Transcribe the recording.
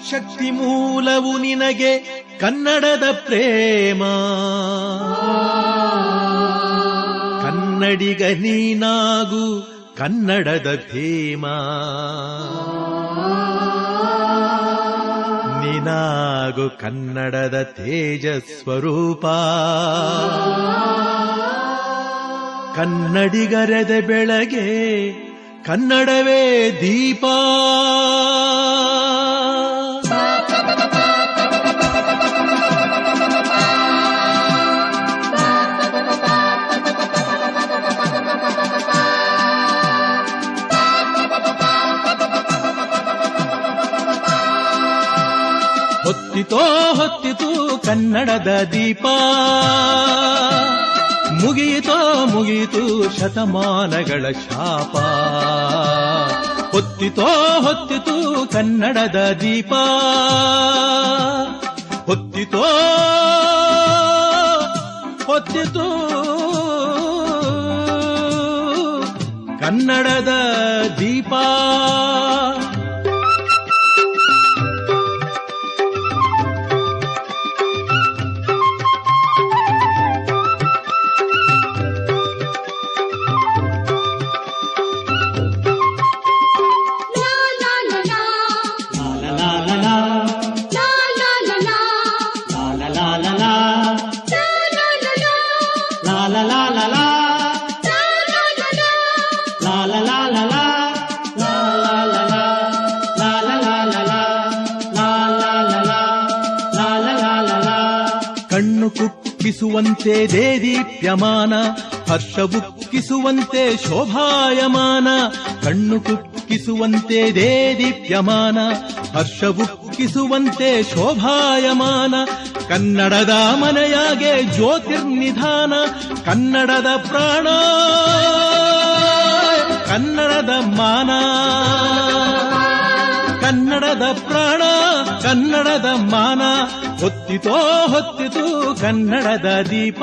ಶಕ್ತಿ ಮೂಲವು ನಿನಗೆ ಕನ್ನಡದ ಪ್ರೇಮ, ಕನ್ನಡಿಗ ನೀನಾಗು ಕನ್ನಡದ ಧೀಮ, ನೀನಾಗು ಕನ್ನಡದ ತೇಜಸ್ವರೂಪ, ಕನ್ನಡಿಗರೆದ ಬೆಳಗ್ಗೆ ಕನ್ನಡವೇ ದೀಪ. ಹೊತ್ತಿತೋ ಹೊತ್ತಿತು ಕನ್ನಡದ ದೀಪ, ಮುಗಿಯಿತೋ ಮುಗಿಯಿತು ಶತಮಾನಗಳ ಶಾಪ. ಹೊತ್ತಿತೋ ಹೊತ್ತಿತು ಕನ್ನಡದ ದೀಪ, ಹೊತ್ತಿತೋ ಹೊತ್ತಿತು ಕನ್ನಡದ ದೀಪ. ಕಣ್ಣು ಕುಕ್ಕಿಸುವಂತೆ ದೇದೀಪ್ಯಮಾನ, ಹರ್ಷವುಕ್ಕಿಸುವಂತೆ ಶೋಭಾಯಮಾನ. ಕಣ್ಣು ಕುಕ್ಕಿಸುವಂತೆ ದೇದೀಪ್ಯಮಾನ, ಹರ್ಷವುಕ್ಕಿಸುವಂತೆ ಶೋಭಾಯಮಾನ. ಕನ್ನಡದ ಮನೆಯಾಗೆ ಜ್ಯೋತಿರ್ನಿಧಾನ, ಕನ್ನಡದ ಪ್ರಾಣ ಕನ್ನಡದ ಮಾನ. ಕನ್ನಡದ ಪ್ರಾಣ ಕನ್ನಡದ ಮಾನ, ಹೊತ್ತಿತೋ ಹೊತ್ತಿತು ಕನ್ನಡದ ದೀಪ.